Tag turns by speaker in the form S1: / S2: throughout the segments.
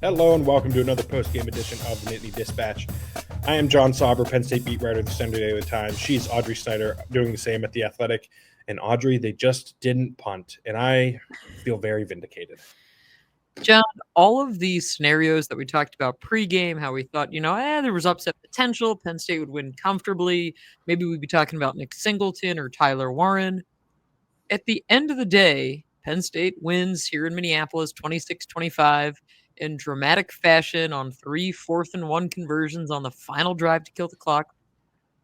S1: Hello and welcome to another post-game edition of the Nittany Dispatch. I am John Sauber, Penn State beat writer of the Sunday Daily Times. She's Audrey Snyder, doing the same at The Athletic. And Audrey, they just didn't punt, and I feel very vindicated.
S2: John, all of these scenarios that we talked about pregame, how we thought, there was upset potential, Penn State would win comfortably, maybe we'd be talking about Nick Singleton or Tyler Warren. At the end of the day, Penn State wins here in Minneapolis 26-25 in dramatic fashion on 3 4th-and-1 conversions on the final drive to kill the clock.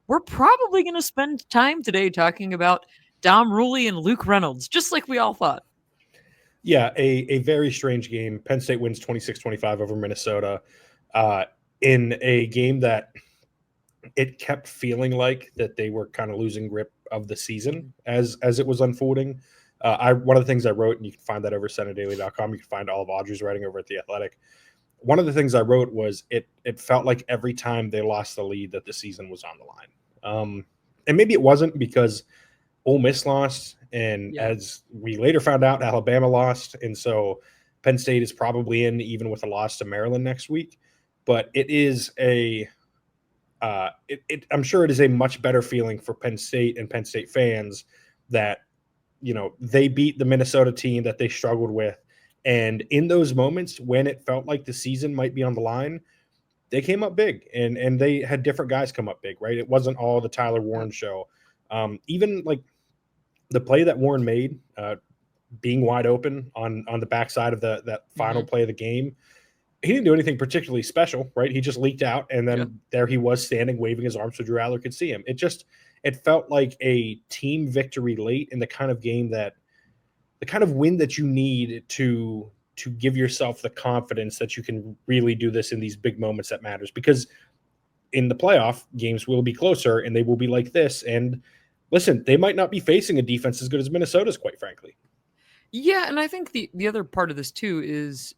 S2: We're probably going to spend time today talking about Dom Ruley and Luke Reynolds, just like we all thought.
S1: Yeah, a very strange game. Penn State wins 26-25 over Minnesota in a game that it kept feeling like that they were kind of losing grip of the season as it was unfolding. One of the things I wrote, and you can find that over SunnyDaily.com. You can find all of Audrey's writing over at The Athletic. One of the things I wrote was it felt like every time they lost the lead that the season was on the line. And maybe it wasn't because Ole Miss lost, and as we later found out, Alabama lost. And so Penn State is probably in even with a loss to Maryland next week. But it is I'm sure it is a much better feeling for Penn State and Penn State fans that, they beat the Minnesota team that they struggled with. And in those moments when it felt like the season might be on the line, they came up big and they had different guys come up big, right? It wasn't all the Tyler Warren show. Even like the play that Warren made, being wide open on the backside of that final play of the game, he didn't do anything particularly special, right? He just leaked out, and then there he was standing, waving his arms so Drew Allar could see him. It felt like a team victory late in the kind of game the kind of win that you need to give yourself the confidence that you can really do this in these big moments that matters. Because in the playoff, games will be closer, and they will be like this. And listen, they might not be facing a defense as good as Minnesota's, quite frankly.
S2: Yeah, and I think the other part of this, too, is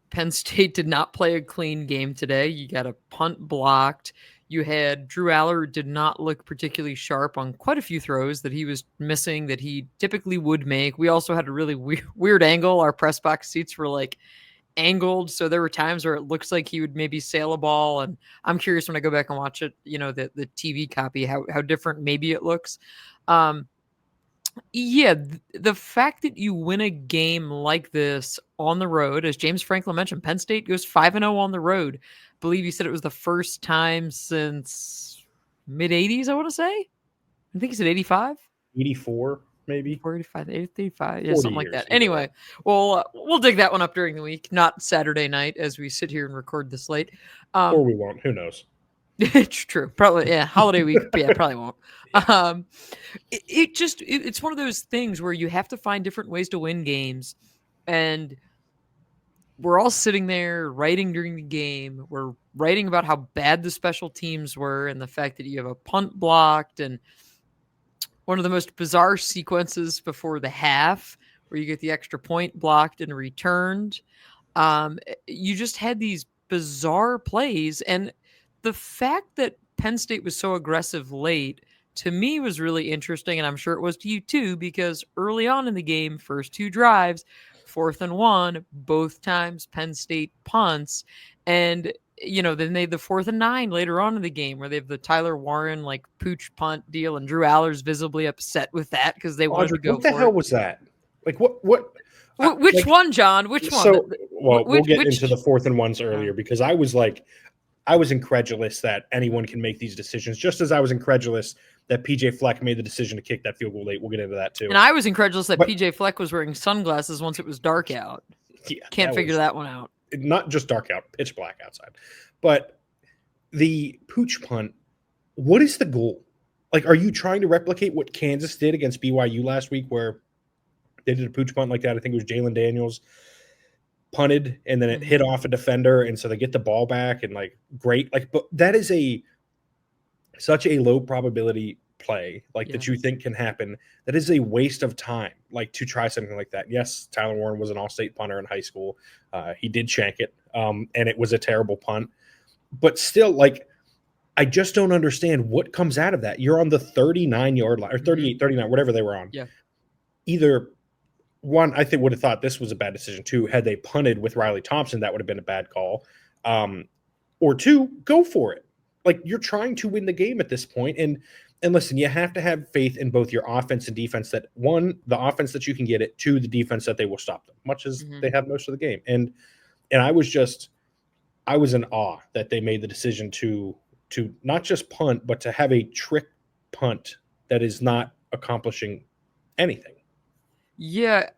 S2: Penn State did not play a clean game today. You got a punt blocked. You had Drew Allar did not look particularly sharp on quite a few throws that he was missing that he typically would make. We also had a really weird angle. Our press box seats were like angled, so there were times where it looks like he would maybe sail a ball, and I'm curious when I go back and watch it, the TV copy, how different maybe it looks. The fact that you win a game like this on the road, as James Franklin mentioned, Penn State goes 5-0 on the road. I believe you said it was the first time since mid-'80s, I want to say. I think he said 85?
S1: 84, maybe.
S2: 45, 85, yeah, something like that. Anyway, we'll dig that one up during the week, not Saturday night as we sit here and record this late.
S1: Or we won't. Who knows?
S2: It's true. Probably, yeah. Holiday week, yeah, probably won't. It's one of those things where you have to find different ways to win games, and we're all sitting there writing during the game. We're writing about how bad the special teams were and the fact that you have a punt blocked and one of the most bizarre sequences before the half where you get the extra point blocked and returned. You just had these bizarre plays, and the fact that Penn State was so aggressive late, to me, was really interesting, and I'm sure it was to you too, because early on in the game, first 2 drives, 4th-and-1, both times Penn State punts, and then they have the 4th-and-9 later on in the game where they have the Tyler Warren like pooch punt deal, and Drew Allar's visibly upset with that because they wanted to go for it.
S1: What the hell was that? Like what?
S2: Which one, John? Which one?
S1: So, we'll get into the 4th-and-1s earlier because I was incredulous that anyone can make these decisions, just as I was incredulous that PJ Fleck made the decision to kick that field goal late. We'll get into that too.
S2: And I was incredulous that PJ Fleck was wearing sunglasses once it was dark out.
S1: Yeah,
S2: Can't figure that one out.
S1: Not just dark out, pitch black outside. But the pooch punt, what is the goal? Like, are you trying to replicate what Kansas did against BYU last week where they did a pooch punt like that? I think it was Jalen Daniels punted and then it hit off a defender, and so they get the ball back and great. But that is such a low probability play that you think can happen. That is a waste of time to try something like that. Yes, Tyler Warren was an all-state punter in high school. He did shank it, and it was a terrible punt. But still, I just don't understand what comes out of that. You're on the 39-yard line or 38, 39, whatever they were on.
S2: Yeah.
S1: Either one, I think would have thought this was a bad decision too. Had they punted with Riley Thompson, that would have been a bad call. Or two, go for it. Like, you're trying to win the game at this point. And listen, you have to have faith in both your offense and defense, that one, the offense that you can get it, two, the defense that they will stop them, much as they have most of the game. And I was in awe that they made the decision to not just punt, but to have a trick punt that is not accomplishing anything.
S2: Yeah,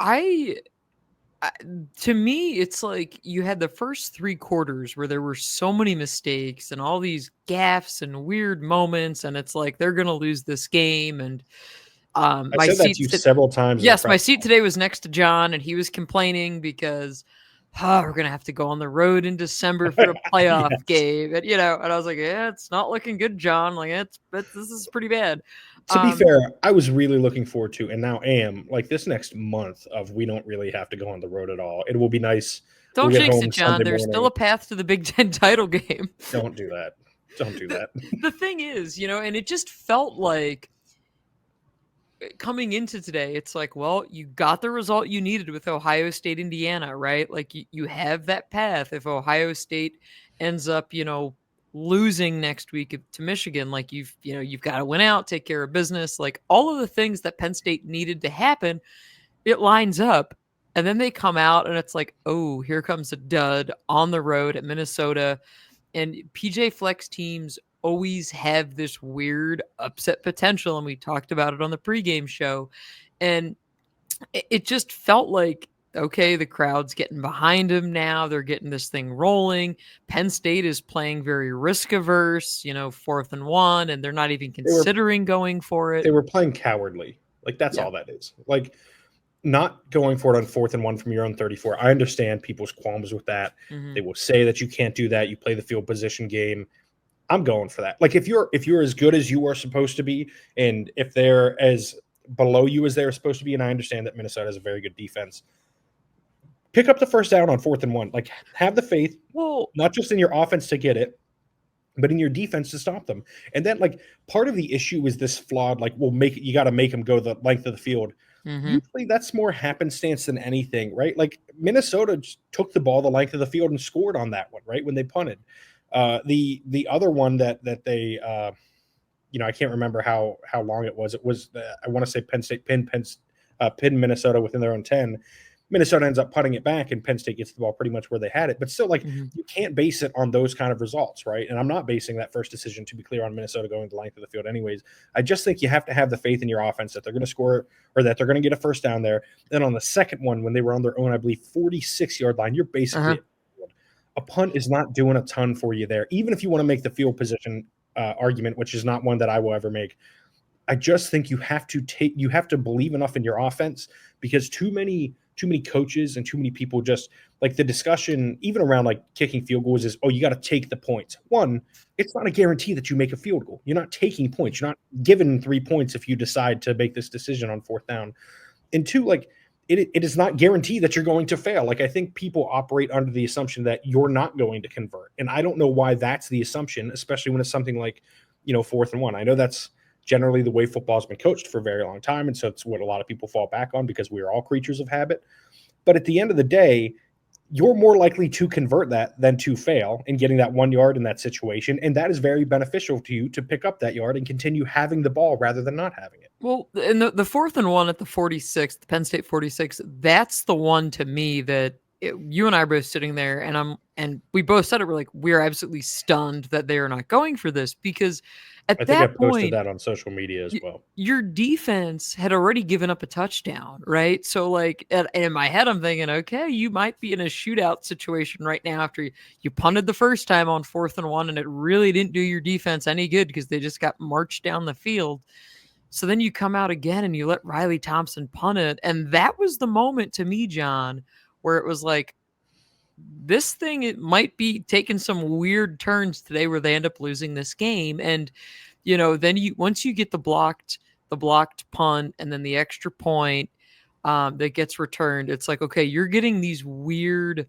S2: to me, it's like you had the first 3 quarters where there were so many mistakes and all these gaffes and weird moments, and it's like they're gonna lose this game. And
S1: I
S2: my
S1: said that
S2: seat
S1: to you several times.
S2: yes, my seat today was next to John, and he was complaining because we're gonna have to go on the road in December for a playoff
S1: Yes.
S2: game, and and I was like, yeah, it's not looking good, John. Like this is pretty bad.
S1: To be fair, I was really looking forward to, and now am, like, this next month of we don't really have to go on the road at all. It will be nice.
S2: Don't
S1: we'll
S2: jinx it, John. There's still a path to the Big Ten title game.
S1: Don't do that. Don't do that.
S2: The thing is, and it just felt like coming into today, it's like, well, you got the result you needed with Ohio State, Indiana, right? Like you have that path. If Ohio State ends up, losing next week to Michigan, like you've got to win out, take care of business, like all of the things that Penn State needed to happen, it lines up. And then they come out and it's like, oh, here comes a dud on the road at Minnesota. And PJ Flex teams always have this weird upset potential. And we talked about it on the pregame show. And it just felt like, okay, the crowd's getting behind him now. They're getting this thing rolling. Penn State is playing very risk averse, 4th and 1, and they're not even considering going for it.
S1: They were playing cowardly. Like, that's all that is. Like, not going for it on 4th and 1 from your own 34. I understand people's qualms with that. They will say that you can't do that. You play the field position game. I'm going for that. Like, if you're as good as you are supposed to be, and if they're as below you as they're supposed to be, and I understand that Minnesota has a very good defense, pick up the first down on 4th and 1. Like, have the faith, not just in your offense to get it, but in your defense to stop them. And then, like, part of the issue is this flawed, like, you got to make them go the length of the field. Usually that's more happenstance than anything, right? Like, Minnesota just took the ball the length of the field and scored on that one, right, when they punted. The other one that they, I can't remember how long it was. It was, I want to say Penn State pinned Minnesota within their own 10. Minnesota ends up putting it back, and Penn State gets the ball pretty much where they had it. But still, like, you can't base it on those kind of results, right? And I'm not basing that first decision, to be clear, on Minnesota going the length of the field anyways. I just think you have to have the faith in your offense that they're going to score, or that they're going to get a first down there. Then on the second one, when they were on their own, I believe, 46-yard line, you're basically a punt is not doing a ton for you there. Even if you want to make the field position argument, which is not one that I will ever make, I just think you have to believe enough in your offense, because too many coaches and too many people just, like, the discussion even around, like, kicking field goals is, you got to take the points. One, it's not a guarantee that you make a field goal. You're not taking points. You're not given 3 points if you decide to make this decision on 4th down. And two, like, it is not guaranteed that you're going to fail. Like, I think people operate under the assumption that you're not going to convert. And I don't know why that's the assumption, especially when it's something like, 4th and 1. I know that's generally the way football has been coached for a very long time. And so it's what a lot of people fall back on, because we are all creatures of habit. But at the end of the day, you're more likely to convert that than to fail in getting that 1 yard in that situation. And that is very beneficial to you, to pick up that yard and continue having the ball rather than not having it.
S2: Well, and the 4th and 1 at the 46, the Penn State 46, that's the one to me that you and I are both sitting there, and we both said it. We're like, we're absolutely stunned that they are not going for this, because I think I
S1: posted that on social media as well.
S2: Your defense had already given up a touchdown, right? So, like, and in my head, I'm thinking, okay, you might be in a shootout situation right now after you punted the first time on 4th and 1, and it really didn't do your defense any good because they just got marched down the field. So then you come out again and you let Riley Thompson punt it. And that was the moment to me, John, where it was like, this thing, it might be taking some weird turns today where they end up losing this game. And, then once you get the blocked punt and then the extra point that gets returned, it's like, okay, you're getting these weird,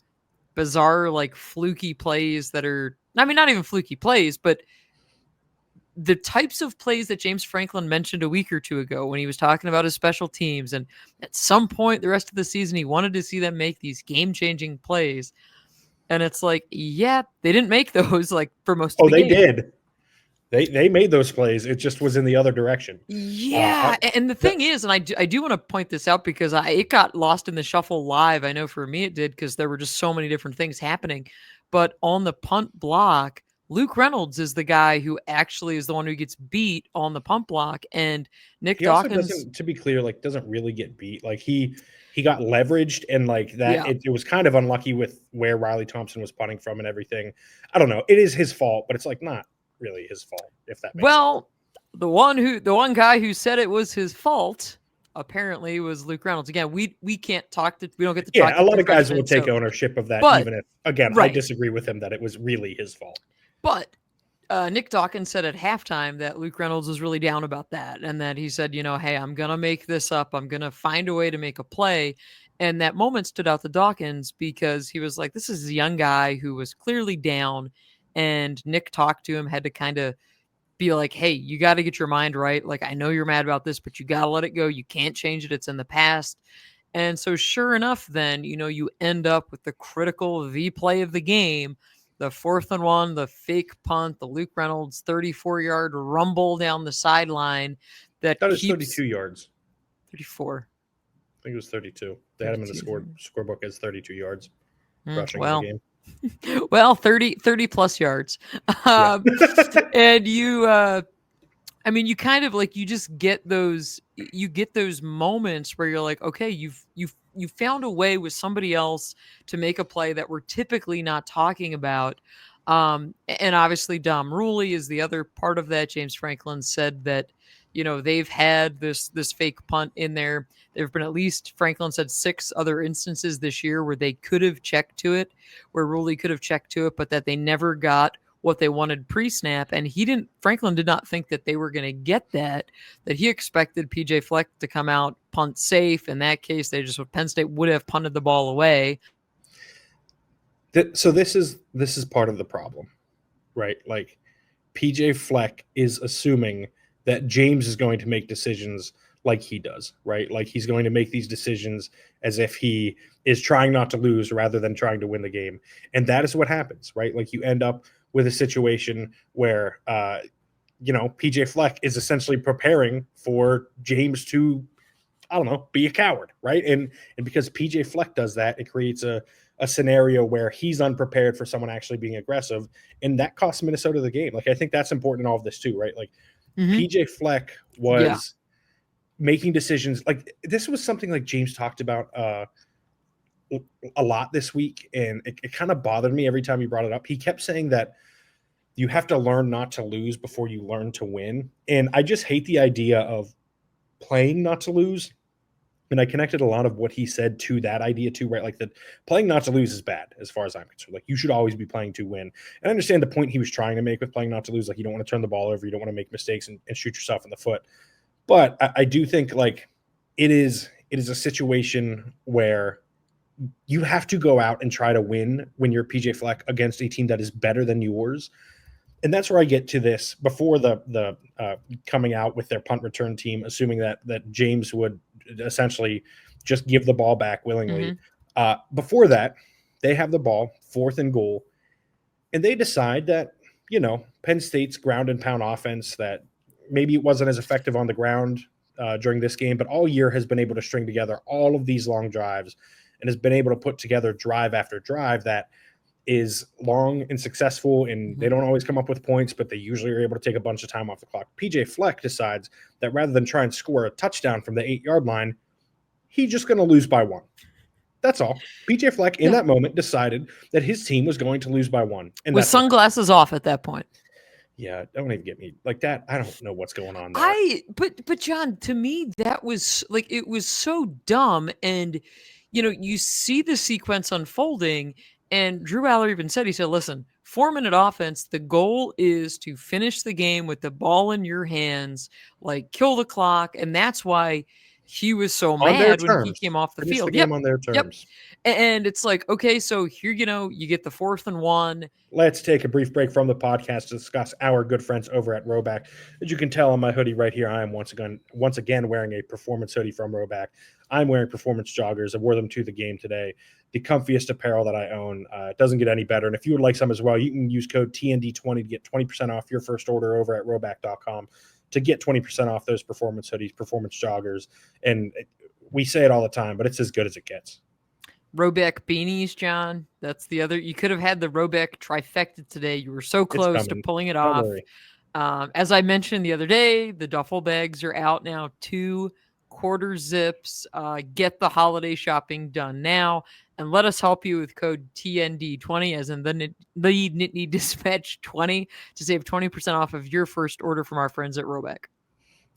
S2: bizarre, like, fluky plays that are, I mean, not even fluky plays, but the types of plays that James Franklin mentioned a week or two ago when he was talking about his special teams, and at some point the rest of the season he wanted to see them make these game-changing plays, and it's like, yeah, they didn't make those like for most of the
S1: they
S2: game.
S1: did. They made those plays. It just was in the other direction.
S2: Yeah, and the thing is, and I do want to point this out because it got lost in the shuffle live. I know for me it did because there were just so many different things happening. But on the punt block, Luke Reynolds is the guy who actually is the one who gets beat on the punt block, and Nick
S1: He also
S2: Dawkins
S1: doesn't, to be clear, like doesn't really get beat. Like he got leveraged, and like that,
S2: Yeah.
S1: it was kind of unlucky with where Riley Thompson was punting from and everything. I don't know. It is his fault, but it's like not really his fault, if that makes sense.
S2: The one guy who said it was his fault apparently was Luke Reynolds. Again, we can't talk to, we don't get to talk.
S1: Yeah, a lot of guys will take ownership of that, even if, again, I disagree with him that it was really his fault.
S2: But Nick Dawkins said at halftime that Luke Reynolds was really down about that, and that he said, hey, I'm gonna make this up. I'm gonna find a way to make a play. And that moment stood out to Dawkins because he was like, this is a young guy who was clearly down, and Nick talked to him, had to kind of be like, hey, you got to get your mind right. Like, I know you're mad about this, but you got to let it go. You can't change it. It's in the past. And so sure enough, then, you end up with the critical V play of the game, the 4th and 1, the fake punt, the Luke Reynolds 34-yard rumble down the sideline. That
S1: was 32 yards.
S2: 34.
S1: I think it was 32. They had him in the scorebook as 32 yards rushing in the game.
S2: Well, 30 plus yards. And you kind of like, you just get those moments where you're like, okay, you've found a way with somebody else to make a play that we're typically not talking about. And obviously Dom Ruley is the other part of that. James Franklin said that, they've had this fake punt in there. There have been at least, Franklin said, 6 other instances this year where they could have checked to it, where Ruley could have checked to it, but that they never got what they wanted pre-snap. And Franklin did not think that they were going to get that he expected PJ Fleck to come out, punt safe. In that case, Penn State would have punted the ball away.
S1: So this is part of the problem, right? Like PJ Fleck is assuming that James is going to make decisions like he does, right? Like he's going to make these decisions as if he is trying not to lose rather than trying to win the game. And that is what happens, right? Like you end up with a situation where, PJ Fleck is essentially preparing for James to, I don't know, be a coward, right? And because PJ Fleck does that, it creates a scenario where he's unprepared for someone actually being aggressive, and that costs Minnesota the game. Like I think that's important in all of this too, right? Like PJ Fleck was making decisions. Like this was something like James talked about a lot this week, and it kind of bothered me every time he brought it up. He kept saying that you have to learn not to lose before you learn to win, and I just hate the idea of playing not to lose. And I connected a lot of what he said to that idea too, right? Like that playing not to lose is bad as far as I'm concerned. Like you should always be playing to win. And I understand the point he was trying to make with playing not to lose. Like you don't want to turn the ball over. You don't want to make mistakes and shoot yourself in the foot. But I do think like it is a situation where you have to go out and try to win when you're PJ Fleck against a team that is better than yours. And that's where I get to this before the coming out with their punt return team, assuming that James would essentially just give the ball back willingly. Before that, they have the ball, 4th and goal, and they decide that, Penn State's ground and pound offense, that maybe it wasn't as effective on the ground during this game, but all year has been able to string together all of these long drives and has been able to put together drive after drive that is long and successful, and they don't always come up with points, but they usually are able to take a bunch of time off the clock. PJ Fleck decides that rather than try and score a touchdown from the 8-yard line, he's just going to lose by 1. That's all. PJ Fleck in that moment decided that his team was going to lose by 1. And
S2: with sunglasses off at that point.
S1: Yeah, don't even get me like that. I don't know what's going on there.
S2: But John, to me, that was like, it was so dumb. And, you see the sequence unfolding. And Drew Allar even said, he said, listen, 4-minute offense, the goal is to finish the game with the ball in your hands, like kill the clock. And that's why he was so
S1: On their
S2: mad when he
S1: terms.
S2: came off the
S1: Finish
S2: field.
S1: the game on their
S2: Yep.
S1: terms.
S2: And it's like, okay, so here, you get the 4th and 1.
S1: Let's take a brief break from the podcast to discuss our good friends over at Roback. As you can tell on my hoodie right here, I am once again wearing a performance hoodie from Roback. I'm wearing performance joggers. I wore them to the game today. The comfiest apparel that I own. It doesn't get any better. And if you would like some as well, you can use code TND20 to get 20% off your first order over at roback.com to get 20% off those performance hoodies, performance joggers. And we say it all the time, but it's as good as it gets.
S2: Roback beanies, John. That's the other. You could have had the Roback trifecta today. You were so close to pulling it off. As I mentioned the other day, the duffel bags are out now. 2 quarter zips. Get the holiday shopping done now. And let us help you with code TND20, as in the Nittany Dispatch 20, to save 20% off of your first order from our friends at Roback.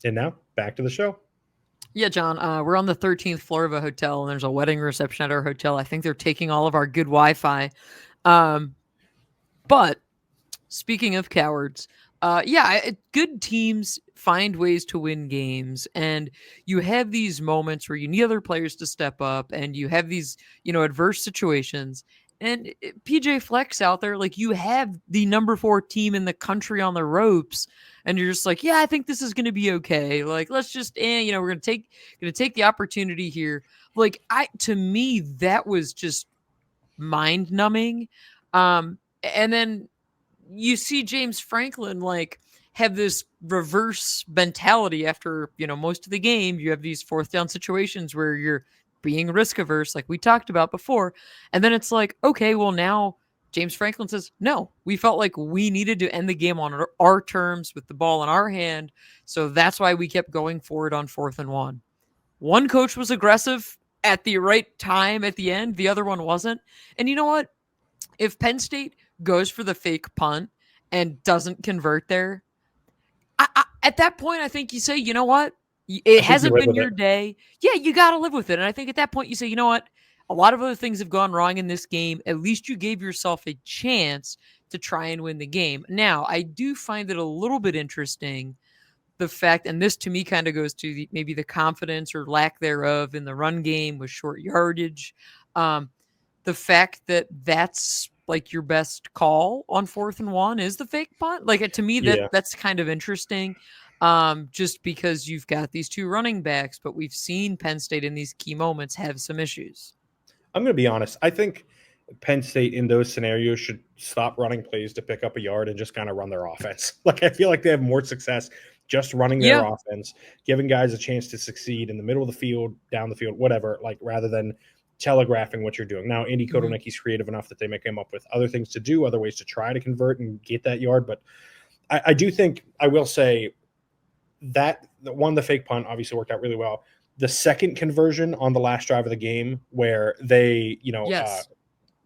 S1: And now, back to the show.
S2: Yeah, John, we're on the 13th floor of a hotel, and there's a wedding reception at our hotel. I think they're taking all of our good Wi-Fi. But speaking of cowards, good teams find ways to win games, and you have these moments where you need other players to step up, and you have these, adverse situations. And PJ Fleck's out there, like, you have the number 4 team in the country on the ropes, and you're just like, yeah, I think this is going to be okay. Like, let's just, we're going to take the opportunity here. Like, to me, that was just mind numbing. And then you see James Franklin, like, have this reverse mentality after, most of the game. You have these 4th down situations where you're being risk averse, like we talked about before. And then it's like, okay, well, now James Franklin says, no, we felt like we needed to end the game on our terms with the ball in our hand. So that's why we kept going forward on 4th and 1. One coach was aggressive at the right time at the end. The other one wasn't. And you know what? If Penn State goes for the fake punt and doesn't convert there, at that point, I think you say, you know what? It hasn't been your day. Yeah, you got to live with it. And I think at that point you say, you know what? A lot of other things have gone wrong in this game. At least you gave yourself a chance to try and win the game. Now, I do find it a little bit interesting, the fact, and this to me kind of goes to maybe the confidence or lack thereof in the run game with short yardage. The fact that that's like your best call on 4th and 1 is the fake punt. Like, to me, that's kind of interesting. Just because you've got these 2 running backs, but we've seen Penn State in these key moments have some issues.
S1: I'm going to be honest. I think Penn State in those scenarios should stop running plays to pick up a yard and just kind of run their offense. Like, I feel like they have more success just running their offense, giving guys a chance to succeed in the middle of the field, down the field, whatever, like, rather than telegraphing what you're doing. Now, Andy Kotelnicki's creative enough that they may come up with other things to do, other ways to try to convert and get that yard. But I do think, I will say, that the fake punt obviously worked out really well. The second conversion on the last drive of the game, where they,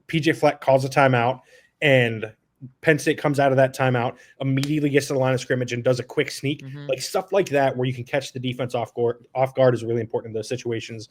S1: PJ Fleck calls a timeout, and Penn State comes out of that timeout, immediately gets to the line of scrimmage and does a quick sneak, like stuff like that, where you can catch the defense off guard is really important in those situations.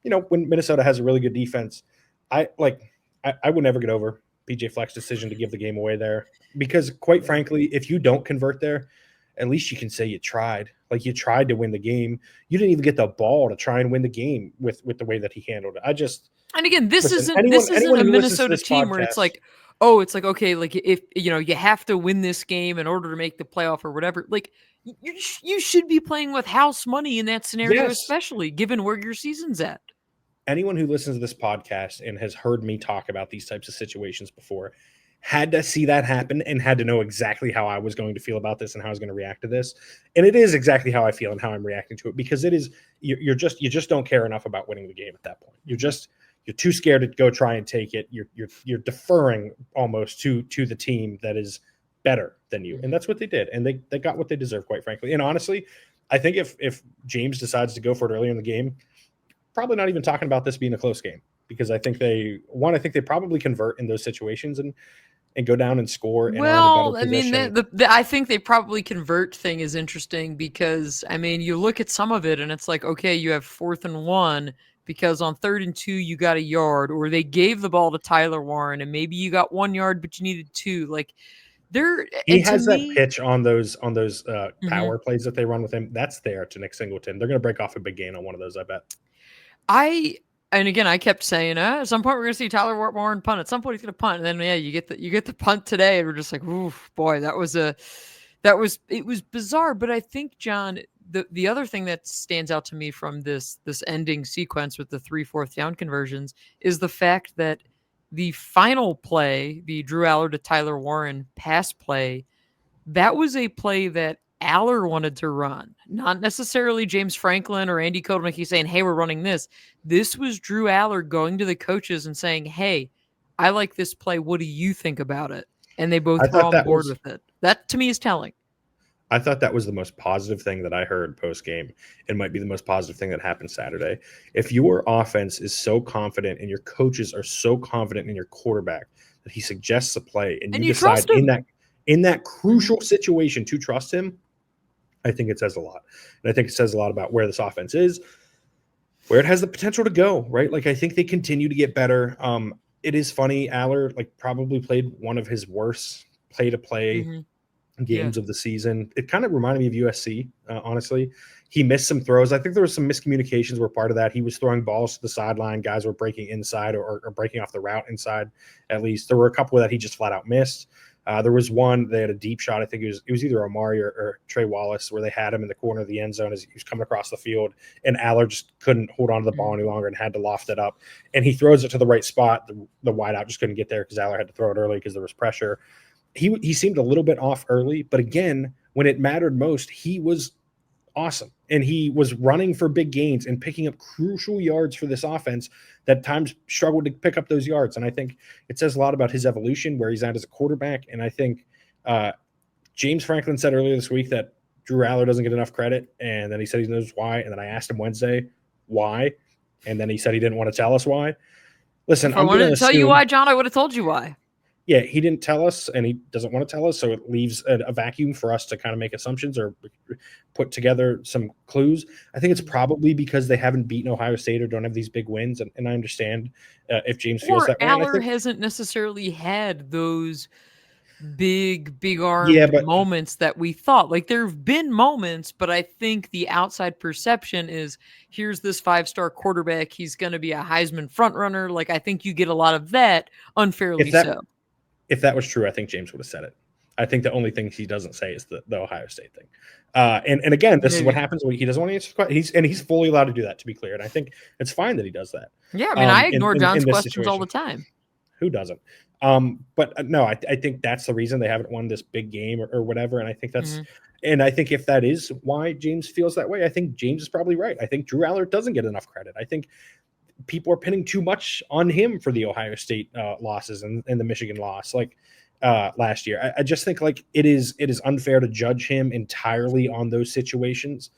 S1: When Minnesota has a really good defense, I would never get over PJ Fleck's decision to give the game away there, because quite frankly, if you don't convert there, at least you can say you tried. Like, you tried to win the game. You didn't even get the ball to try and win the game with the way that he handled it. And again, this isn't a Minnesota team where it's like,
S2: okay, like, if you have to win this game in order to make the playoff or whatever. Like, you should be playing with house money in that scenario, especially given where your season's at.
S1: Anyone who listens to this podcast and has heard me talk about these types of situations before had to see that happen and had to know exactly how I was going to feel about this and how I was going to react to this. And it is exactly how I feel and how I'm reacting to it, because it is, you just don't care enough about winning the game at that point. You're too scared to go try and take it. You're deferring almost to the team that is better than you. And that's what they did. And they got what they deserve, quite frankly. And honestly, I think if James decides to go for it earlier in the game, probably not even talking about this being a close game, because I think they probably convert in those situations and go down and score. And
S2: well, I mean, I think they probably convert thing is interesting, because, I mean, you look at some of it and it's like, okay, you have 4th and 1 because on 3rd and 2 you got a yard, or they gave the ball to Tyler Warren and maybe you got 1 yard but you needed 2. Like,
S1: He
S2: and to
S1: has that
S2: me,
S1: pitch on those
S2: mhm.
S1: power plays that they run with him. That's there to Nick Singleton. They're going to break off a big gain on one of those, I bet.
S2: And again, I kept saying, at some point we're gonna see Tyler Warren punt. At some point he's gonna punt, and then yeah, you get the punt today, and we're just like, oof, boy, it was bizarre. But I think, John, the other thing that stands out to me from this ending sequence with the 3/4 down conversions is the fact that the final play, the Drew Allar to Tyler Warren pass play, that was a play that Aller wanted to run, not necessarily James Franklin or Andy Kotelnicki saying, "Hey, we're running this." This was Drew Aller going to the coaches and saying, "Hey, I like this play. What do you think about it?" And they
S1: I
S2: both were
S1: thought
S2: on
S1: that
S2: board
S1: was
S2: with it. That to me is telling.
S1: I thought that was the most positive thing that I heard post game. It might be the most positive thing that happened Saturday. If your offense is so confident and your coaches are so confident in your quarterback that he suggests a play and
S2: And
S1: you
S2: you
S1: decide
S2: trust him.
S1: in that
S2: Mhm.
S1: crucial situation to trust him, I think it says a lot. And I think it says a lot about where this offense is, where it has the potential to go, right? Like I think they continue to get better. It is funny, Aller like probably played one of his worst play to play
S2: Mhm. Yeah.
S1: games of the season. It kind of reminded me of USC, honestly. He missed some throws. I think there was some miscommunications were part of that. He was throwing balls to the sideline. Guys were breaking inside or breaking off the route inside, at least. There were a couple that he just flat out missed. There was one, they had a deep shot. I think it was either Omari or Trey Wallace where they had him in the corner of the end zone as he was coming across the field. And Aller just couldn't hold on to the ball
S2: Mhm.
S1: any longer and had to loft it up. And he throws it to the right spot. The wideout just couldn't get there because Aller had to throw it early because there was pressure. He seemed a little bit off early, but again, when it mattered most, he was awesome. And he was running for big gains and picking up crucial yards for this offense that times struggled to pick up those yards. And I think it says a lot about his evolution, where he's at as a quarterback. And I think uh, James Franklin said earlier this week that Drew Allar doesn't get enough credit. And then he said he knows why. And then I asked him Wednesday why. And then he said he didn't want to tell us why. Listen,
S2: If I
S1: I'm going
S2: wanted
S1: to
S2: to tell you
S1: assume
S2: why, John, I would have told you why.
S1: yeah, he didn't tell us and he doesn't want to tell us. So it leaves a vacuum for us to kind of make assumptions or put together some clues. I think it's probably because they haven't beaten Ohio State or don't have these big wins. And I understand if James feels
S2: Or
S1: that way. And I
S2: Aller
S1: think,
S2: hasn't necessarily had those big
S1: yeah,
S2: armed
S1: but
S2: moments that we thought. Like there have been moments, but I think the outside perception is here's this 5-star quarterback. He's going to be a Heisman front runner. Like I think you get a lot of that unfairly
S1: if that,
S2: so.
S1: if that was true, I think James would have said it. I think the only thing he doesn't say is the Ohio State thing. And again, this is what
S2: Maybe.
S1: happens when he doesn't want to answer questions. He's fully allowed to do that, to be clear. And I think it's fine that he does that.
S2: Yeah, I mean, I
S1: In,
S2: ignore
S1: in
S2: John's
S1: in this
S2: questions all
S1: situation.
S2: the time.
S1: Who doesn't? But no, I think that's the reason they haven't won this big game or whatever. And I think
S2: Mhm.
S1: and I think if that is why James feels that way, I think James is probably right. I think Drew Aller doesn't get enough credit. I think people are pinning too much on him for the Ohio State losses and the Michigan loss, like last year. I just think like it is unfair to judge him entirely on those situations.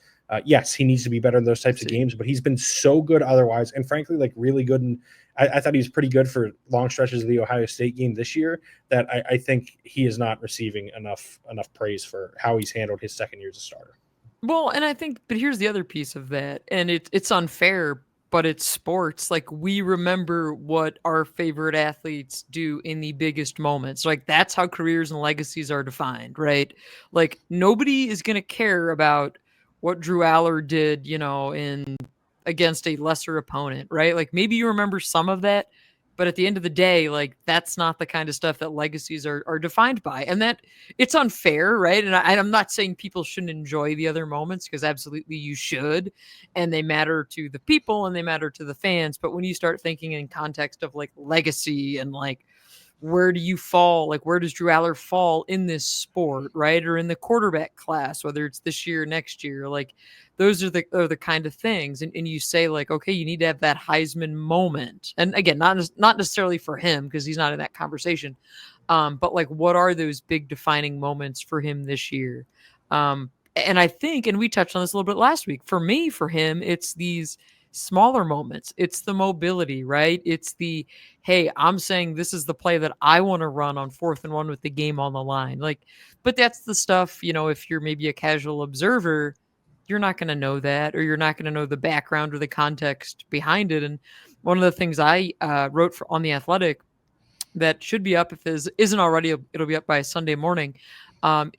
S1: Yes, he needs to be better in those types of
S2: See.
S1: games, but he's been so good otherwise, and frankly, like really good. And I thought he was pretty good for long stretches of the Ohio State game this year. That I think he is not receiving enough praise for how he's handled his second year as a starter.
S2: Well, and I think, but here's the other piece of that, and it's unfair, but it's sports. Like we remember what our favorite athletes do in the biggest moments. Like that's how careers and legacies are defined, right? Like nobody is going to care about what Drew Aller did, in against a lesser opponent, right? Like maybe you remember some of that, but at the end of the day, like that's not the kind of stuff that legacies are defined by. And that it's unfair, right? And I'm not saying people shouldn't enjoy the other moments because absolutely you should, and they matter to the people and they matter to the fans. But when you start thinking in context of like legacy and like where do you fall? Like, where does Drew Aller fall in this sport, right? Or in the quarterback class, whether it's this year or next year? Like, those are the kind of things. And you say, like, okay, you need to have that Heisman moment. And again, not necessarily for him because he's not in that conversation. But like, what are those big defining moments for him this year? And I think, and we touched on this a little bit last week, for him, it's these smaller moments. It's the mobility, right? It's the, hey, I'm saying this is the play that I want to run on 4th and 1 with the game on the line. Like, but that's the stuff, if you're maybe a casual observer, you're not going to know that, or you're not going to know the background or the context behind it. And one of the things I wrote on The Athletic that should be up, if it isn't already, it'll be up by Sunday morning,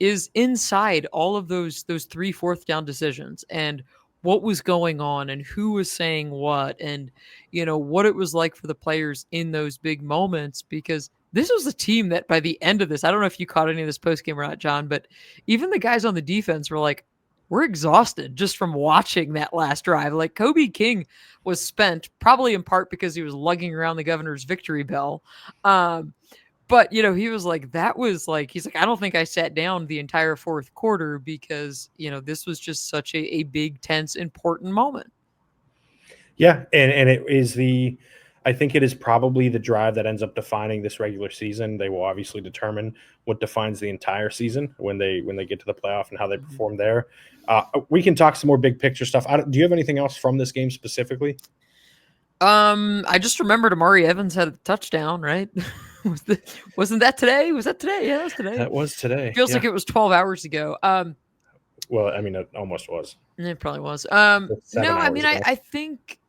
S2: is inside all of those 3 fourth down decisions and what was going on and who was saying what, and what it was like for the players in those big moments, because this was a team that by the end of this, I don't know if you caught any of this post game or not, John, but even the guys on the defense were like, we're exhausted just from watching that last drive. Like, Kobe King was spent, probably in part because he was lugging around the governor's victory bell. But, he was like, he's like, I don't think I sat down the entire fourth quarter because, this was just such a big, tense, important moment.
S1: Yeah. And it is I think it is probably the drive that ends up defining this regular season. They will obviously determine what defines the entire season when they get to the playoff and how they perform there. We can talk some more big picture stuff. Do you have anything else from this game specifically?
S2: I just remembered Amari Evans had a touchdown, right? Wasn't that today? Was that today? Yeah, that was today.
S1: That was today.
S2: Feels like it was 12 hours ago.
S1: Well, I mean, it almost was.
S2: It probably was. No, I mean,
S1: ago.
S2: I think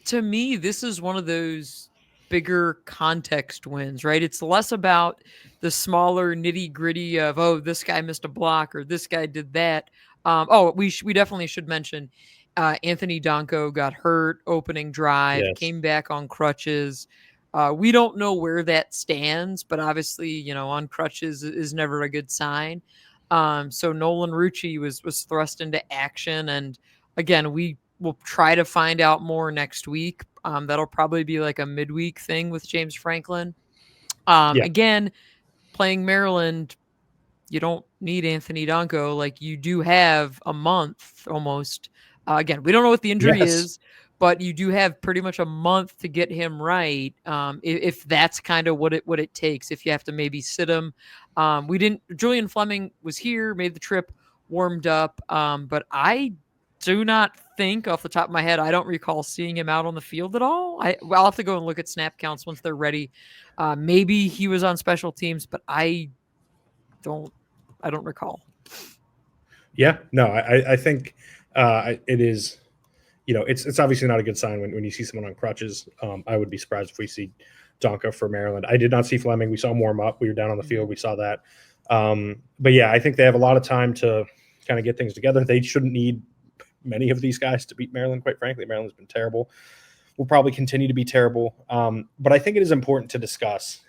S2: to me, this is one of those bigger context wins, right? It's less about the smaller nitty gritty of, oh, this guy missed a block or this guy did that. We definitely should mention Anthony Donko got hurt opening drive, came back on crutches. We don't know where that stands, but obviously, on crutches is never a good sign. So Nolan Rucci was thrust into action, and again, we will try to find out more next week. That'll probably be like a midweek thing with James Franklin. Again, playing Maryland, you don't need Anthony Donko. Like, you do have a month almost. Again, we don't know what the injury is, but you do have pretty much a month to get him right. If that's kind of what it takes, if you have to maybe sit him. Julian Fleming was here, made the trip, warmed up. But I do not think, off the top of my head, I don't recall seeing him out on the field at all. I'll have to go and look at snap counts once they're ready. Maybe he was on special teams, but I don't recall.
S1: Yeah, no, I think it is, it's obviously not a good sign when you see someone on crutches. I would be surprised if we see Donka for Maryland. I did not see Fleming. We saw him warm up. We were down on the field. We saw that. But yeah, I think they have a lot of time to kind of get things together. They shouldn't need many of these guys to beat Maryland, quite frankly. Maryland's been terrible. Will probably continue to be terrible. But I think it is important to discuss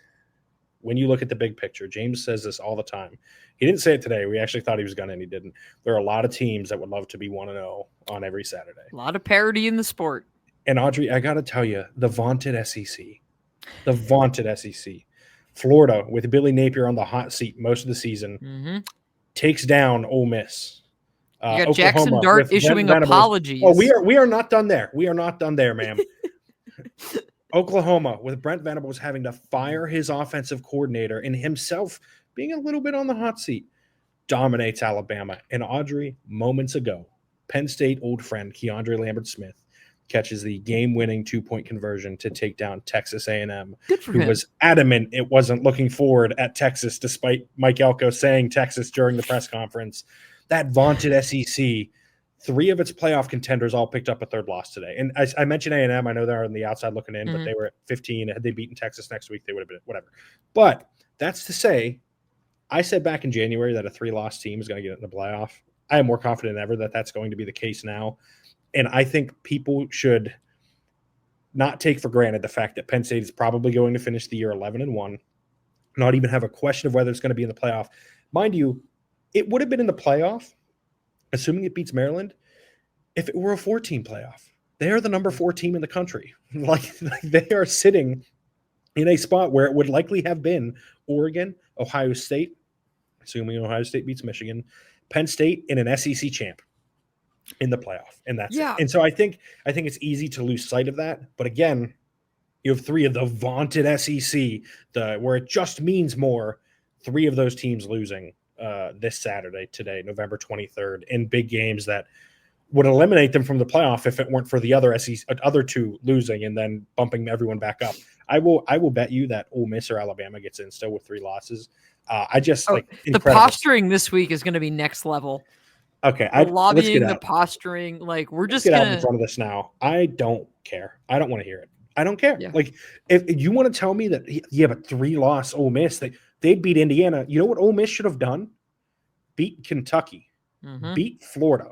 S1: when you look at the big picture. James says this all the time. He didn't say it today. We actually thought he was going to, and he didn't. There are a lot of teams that would love to be 1-0 on every Saturday.
S2: A lot of parity in the sport.
S1: And Audrey, I got to tell you, the vaunted SEC. Florida, with Billy Napier on the hot seat most of the season, takes down Ole Miss.
S2: You got Jackson Dart issuing apologies.
S1: Oh, we are not done there. We are not done there, ma'am. Oklahoma, with Brent Venables having to fire his offensive coordinator and himself being a little bit on the hot seat, dominates Alabama. And Audrey, moments ago, Penn State old friend Keandre Lambert-Smith catches the game-winning 2-point conversion to take down Texas A&M, who was adamant it wasn't looking forward at Texas, despite Mike Elko saying Texas during the press conference. That vaunted SEC, 3 of its playoff contenders all picked up a third loss today. And I mentioned A&M. I know they're on the outside looking in, but they were at 15. Had they beaten Texas next week, they would have been whatever. But that's to say, I said back in January that a 3-loss team is going to get in the playoff. I am more confident than ever that that's going to be the case now. And I think people should not take for granted the fact that Penn State is probably going to finish the year 11-1, not even have a question of whether it's going to be in the playoff. Mind you, it would have been in the playoff, assuming it beats Maryland, if it were a 4-team playoff. They are the number 4 team in the country. Like they are sitting in a spot where it would likely have been Oregon, Ohio State, assuming Ohio State beats Michigan, Penn State, and an SEC champ in the playoff. And that's it. And so I think it's easy to lose sight of that. But again, you have 3 of the vaunted SEC, where it just means more, 3 of those teams losing this Saturday, today, November 23rd, in big games that would eliminate them from the playoff if it weren't for the other 2 losing and then bumping everyone back up. I will bet you that Ole Miss or Alabama gets in still with 3 losses.
S2: The posturing this week is going to be next level.
S1: Okay,
S2: lobbying, the posturing, like we're just
S1: get out in front of this now. I don't care. I don't want to hear it. I don't care.
S2: Yeah.
S1: Like, if you want to tell me that, yeah, but 3-loss Ole Miss, they'd beat Indiana. You know what Ole Miss should have done? Beat Kentucky, beat Florida.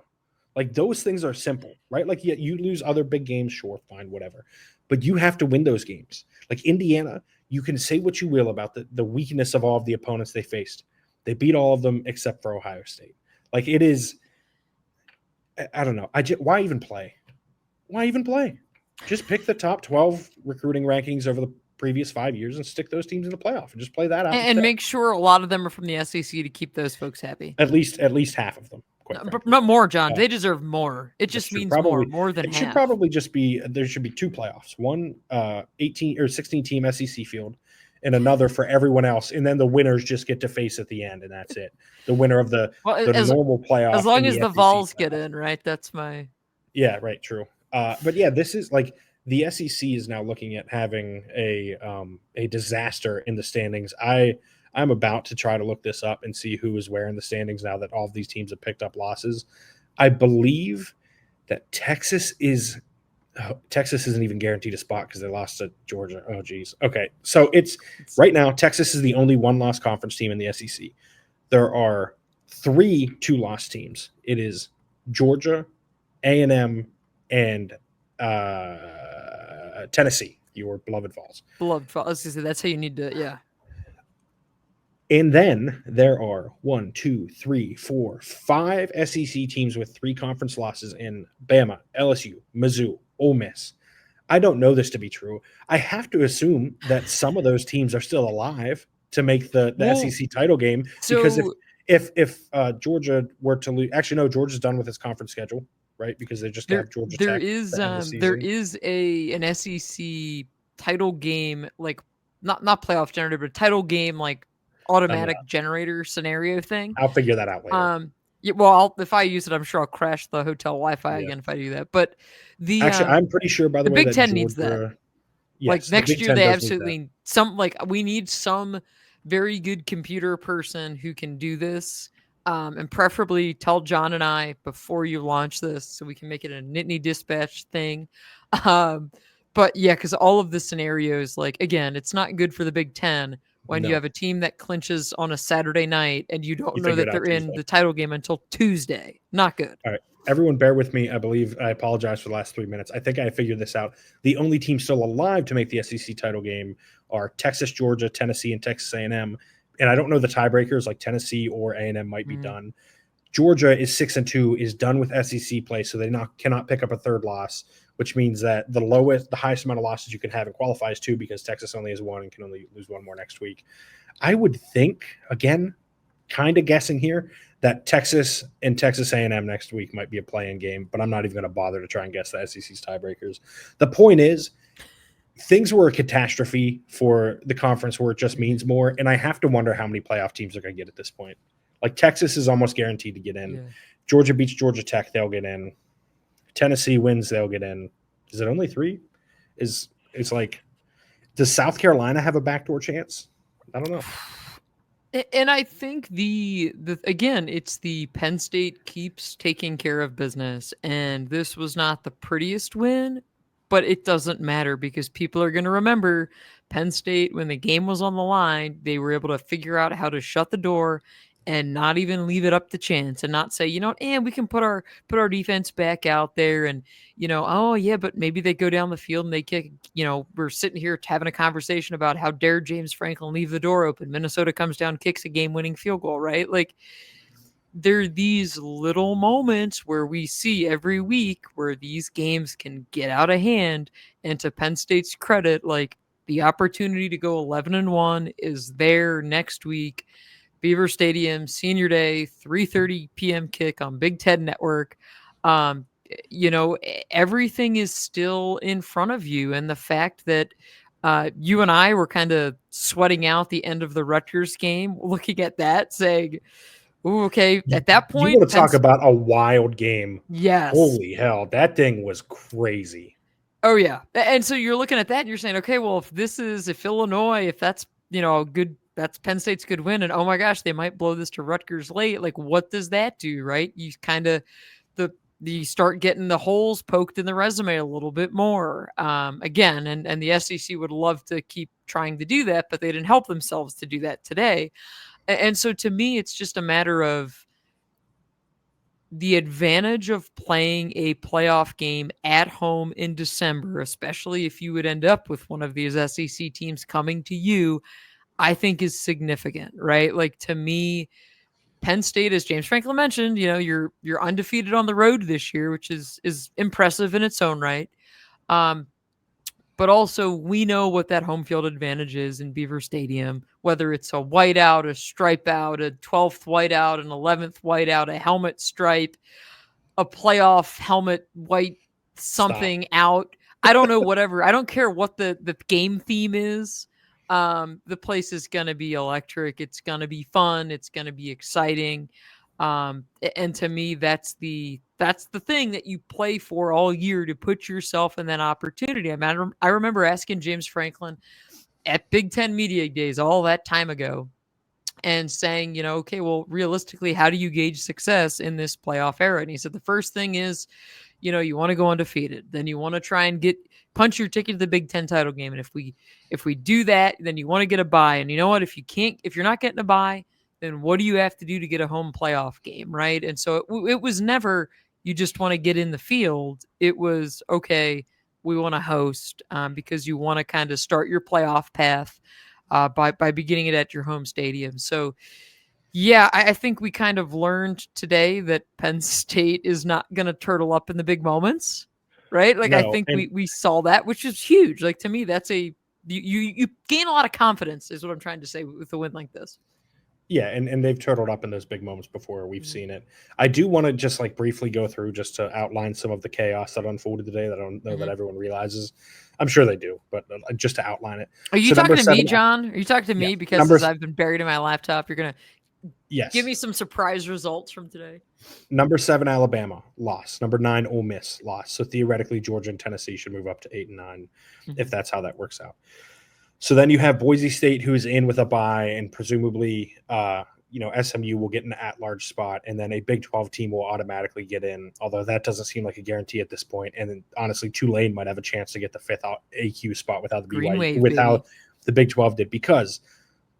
S1: Like, those things are simple, right? Like, yeah, you lose other big games, sure, fine, whatever. But you have to win those games. Like Indiana, you can say what you will about the weakness of all of the opponents they faced. They beat all of them except for Ohio State. Like, it is, I don't know. Why even play? Why even play? Just pick the top 12 recruiting rankings over the previous 5 years and stick those teams in the playoff and just play that out.
S2: And make sure a lot of them are from the SEC to keep those folks happy.
S1: At least half of them.
S2: But not more, John. They deserve more. It just means more than half.
S1: It should probably just be, there should be 2 playoffs. One 18 or 16 team SEC field and another for everyone else. And then the winners just get to face at the end, and that's it. The winner of the normal playoff.
S2: As long as the Vols get in, right? That's my...
S1: Yeah, right, true. But yeah, this is like the SEC is now looking at having a disaster in the standings. I'm about to try to look this up and see who is where in the standings now that all of these teams have picked up losses. I believe that Texas isn't even guaranteed a spot because they lost to Georgia. Oh, geez. Okay, so it's right now Texas is the only 1-loss conference team in the SEC. There are 3 2-loss teams. It is Georgia, A&M, and Tennessee, your beloved Vols.
S2: Beloved Vols. That's how you need to, yeah.
S1: And then there are 1, 2, 3, 4, 5 SEC teams with 3 conference losses in Bama, LSU, Mizzou, Ole Miss. I don't know this to be true. I have to assume that some of those teams are still alive to make the SEC title game. Because if Georgia were to lose, actually no, Georgia's done with its conference schedule, right? Because they just have Georgia Tech.
S2: There is an SEC title game, like not playoff generator, but title game like automatic generator scenario thing.
S1: I'll figure that out later.
S2: Yeah, well, if I use it, I'm sure I'll crash the hotel Wi-Fi again if I do that. But
S1: I'm pretty sure, by the way,
S2: Big Ten needs that. Yes, like next year, they absolutely we need some very good computer person who can do this, and preferably tell John and I before you launch this so we can make it a Nittany Dispatch thing. But yeah, because all of the scenarios, like again, it's not good for the Big Ten when you have a team that clinches on a Saturday night and you don't know that they're in the title game until Tuesday. Not good.
S1: All right. Everyone bear with me. I apologize for the last 3 minutes. I think I figured this out. The only teams still alive to make the SEC title game are Texas, Georgia, Tennessee, and Texas A&M. And I don't know the tiebreakers, like Tennessee or A&M might be done. Georgia is 6-2, is done with SEC play, so they cannot pick up a third loss, which means that the highest amount of losses you can have in qualifies 2 because Texas only has 1 and can only lose 1 more next week. I would think, again, kind of guessing here, that Texas and Texas A&M next week might be a play-in game, but I'm not even going to bother to try and guess the SEC's tiebreakers. The point is, things were a catastrophe for the conference where it just means more, and I have to wonder how many playoff teams are going to get at this point. Like, Texas is almost guaranteed to get in. Yeah. Georgia beats Georgia Tech, they'll get in. Tennessee wins, they'll get in. Is it only 3? It's like, does South Carolina have a backdoor chance? I don't know.
S2: And I think again, it's the Penn State keeps taking care of business, and this was not the prettiest win, but it doesn't matter because people are going to remember Penn State when the game was on the line. They were able to figure out how to shut the door and not even leave it up to chance and not say, we can put our defense back out there and, oh yeah, but maybe they go down the field and they kick, we're sitting here having a conversation about how dare James Franklin leave the door open. Minnesota comes down, kicks a game-winning field goal, right? Like, there are these little moments where we see every week where these games can get out of hand. And to Penn State's credit, like, the opportunity to go 11-1 is there next week. Beaver Stadium, Senior Day, 3:30 p.m. kick on Big Ten Network. Everything is still in front of you. And the fact that you and I were kind of sweating out the end of the Rutgers game, looking at that, saying, ooh, okay, at that point.
S1: You want to talk about a wild game.
S2: Yes.
S1: Holy hell, that thing was crazy.
S2: Oh, yeah. And so you're looking at that and you're saying, okay, well, if Illinois, if that's, that's Penn State's good win, and oh my gosh, they might blow this to Rutgers late. Like, what does that do, right? You kind of you start getting the holes poked in the resume a little bit more. Again, and the SEC would love to keep trying to do that, but they didn't help themselves to do that today. And so to me, it's just a matter of the advantage of playing a playoff game at home in December, especially if you would end up with one of these SEC teams coming to you, I think is significant, right? Like, to me, Penn State, as James Franklin mentioned, you're undefeated on the road this year, which is impressive in its own right. But also, we know what that home field advantage is in Beaver Stadium, whether it's a whiteout, a stripe out, a 12th whiteout, an 11th whiteout, a helmet stripe, a playoff helmet white something out. I don't know, whatever. I don't care what the game theme is. The place is going to be electric. It's going to be fun. It's going to be exciting. And to me, that's the thing that you play for all year to put yourself in that opportunity. I mean, I remember asking James Franklin at Big Ten Media Days all that time ago and saying, okay, well, realistically, how do you gauge success in this playoff era? And he said, the first thing is, you want to go undefeated. Then you want to try and punch your ticket to the Big Ten title game. And if we do that, then you want to get a bye. And you know what? If you're not getting a bye, then what do you have to do to get a home playoff game, right? And so it was never you just want to get in the field. It was, okay, we want to host because you want to kind of start your playoff path by beginning it at your home stadium. So, yeah, I think we kind of learned today that Penn State is not going to turtle up in the big moments, right? Like, no, I think we saw that, which is huge. Like, to me, that's you gain a lot of confidence is what I'm trying to say with a win like this.
S1: Yeah, and they've turtled up in those big moments before. We've seen it. I do want to just briefly go through just to outline some of the chaos that unfolded today that I don't know that everyone realizes. I'm sure they do, but just to outline it.
S2: Are you talking to me, John? Are you talking to me? Because I've been buried in my laptop, you're going to give me some surprise results from today.
S1: Number 7, Alabama, loss. Number 9, Ole Miss, loss. So theoretically, Georgia and Tennessee should move up to 8 and 9 if that's how that works out. So then you have Boise State, who is in with a bye, and presumably, SMU will get an at-large spot, and then a Big 12 team will automatically get in, although that doesn't seem like a guarantee at this point. And then, honestly, Tulane might have a chance to get the 5th AQ spot without the Big 12 did, because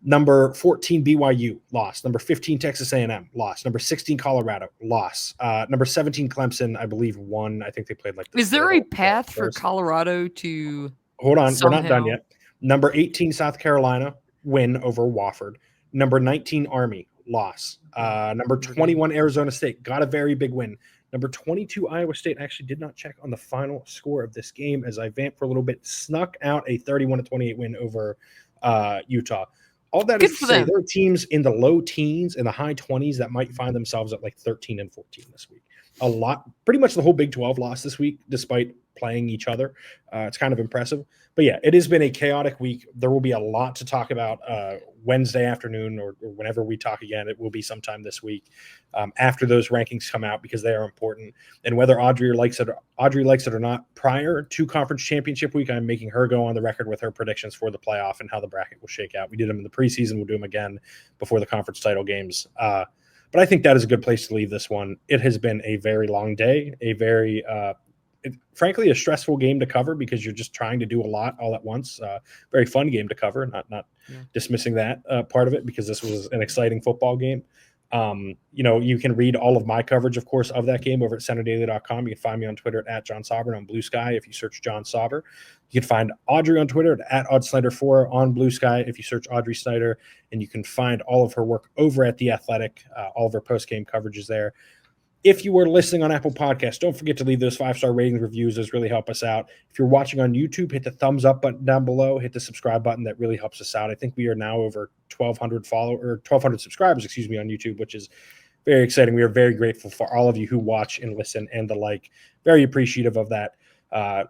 S1: number 14 BYU lost, number 15 Texas A&M lost, number 16 Colorado lost, number 17 Clemson, I believe, won. I think they played
S2: Is there a path for Colorado to?
S1: Hold on, we're not done yet. Number 18, South Carolina, win over Wofford. Number 19, Army, loss. Number 21, Arizona State, got a very big win. Number 22, Iowa State, actually did not check on the final score of this game as I vamped for a little bit, snuck out a 31-28 win over Utah. All that is to say, there are teams in the low teens and the high 20s that might find themselves at 13 and 14 this week. A lot, pretty much the whole Big 12 lost this week, despite playing each other. It's kind of impressive. But yeah, it has been a chaotic week. There will be a lot to talk about Wednesday afternoon or whenever we talk again. It will be sometime this week after those rankings come out, because they are important. And whether Audrey likes it or not, prior to conference championship week, I'm making her go on the record with her predictions for the playoff and how the bracket will shake out. We did them in the preseason. We'll do them again before the conference title games. But I think that is a good place to leave this one. It has been a very long day, a very frankly, a stressful game to cover because you're just trying to do a lot all at once. Very fun game to cover, not dismissing that part of it, because this was an exciting football game. You can read all of my coverage, of course, of that game over at centerdaily.com. You can find me on Twitter at John Sauber, on Blue Sky if you search John Sauber. You can find Audrey on Twitter at OddSnyder4 on Blue Sky if you search Audrey Snyder, and you can find all of her work over at The Athletic. All of her post-game coverage is there. If you were listening on Apple Podcasts, don't forget to leave those 5-star ratings, reviews. Those really help us out. If you're watching on YouTube, hit the thumbs up button down below. Hit the subscribe button. That really helps us out. I think we are now over 1,200 subscribers, on YouTube, which is very exciting. We are very grateful for all of you who watch and listen and the like. Very appreciative of that.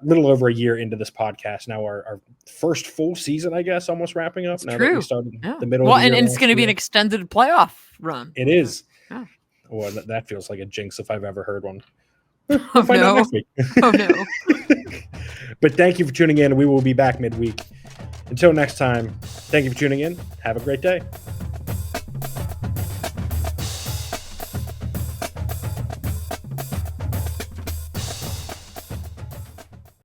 S1: Little over a year into this podcast now, our first full season, I guess, almost wrapping up. Now that we started the middle of the year.
S2: And it's going to be an extended playoff run.
S1: It is.
S2: Yeah.
S1: Well, that feels like a jinx if I've ever heard one.
S2: We'll find out next week. Oh, no.
S1: But thank you for tuning in. We will be back midweek. Until next time, thank you for tuning in. Have a great day.